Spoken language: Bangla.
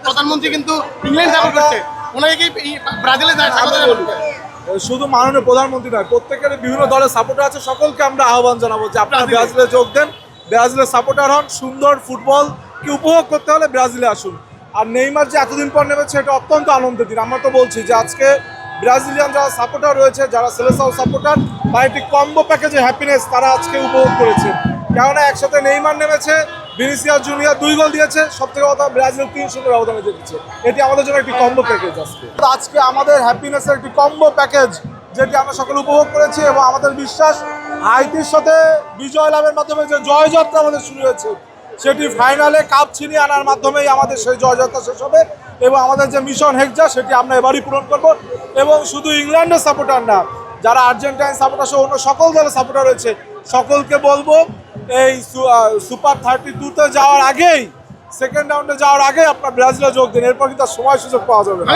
প্রধানমন্ত্রী কিন্তু ইংল্যান্ড সাপোর্ট করছে, ওনাকে কি ব্রাজিলে শুধু মাননীয় প্রধানমন্ত্রী নয়, প্রত্যেকের বিভিন্ন দলের সাপোর্টার আছে, সকলকে আমরা আহ্বান জানাবো যে আপনারা ব্রাজিলে যোগ দেন, ব্রাজিলের সাপোর্টার হন। সুন্দর ফুটবল কি উপভোগ করতে হলে ব্রাজিলে আসুন। আর নেইমার যে এতদিন পর নেমেছে এটা অত্যন্ত আনন্দের দিন। আমরা তো বলছি যে আজকে ব্রাজিলিয়ান যারা সাপোর্টার রয়েছে, যারা সেলেসাও সাপোর্টার বা একটি কম্বো প্যাকেজে হ্যাপিনেস তারা আজকে উপভোগ করেছে। কেননা একসাথে নেইমার নেমেছে, ভিনিসিয়াস জুনিয়র 2 গোল দিয়েছে, সব থেকে কথা ব্রাজিল 3-0 ব্যবধানে জিতেছে। এটি আমাদের জন্য একটি কম্বো প্যাকেজ। আজকে আমাদের হ্যাপিনেসের একটি কম্বো প্যাকেজ যেটি আমরা সকলে উপভোগ করেছি, এবং আমাদের বিশ্বাস হাইতির সাথে বিজয় লাভের মাধ্যমে যে জয়যাত্রা আমাদের শুরু হয়েছে সেটি ফাইনালে কাপ ছিনিয়ে আনার মাধ্যমেই আমাদের সেই জয়যাত্রা শেষ হবে, এবং আমাদের যে মিশন হেক্সা সেটি আমরা এবারই পূরণ করব। এবং শুধু ইংল্যান্ডের সাপোর্টার না, যারা আর্জেন্টাইন সাপোর্টার সহ অন্য সকল দলের সাপোর্টার রয়েছে সকলকে বলবো এই সুপার 32-তে যাওয়ার আগেই, সেকেন্ড রাউন্ডে যাওয়ার আগে আপনার ব্রাজিলে যোগ দিন, এরপর কিন্তু সময় সুযোগ পাওয়া যাবে না।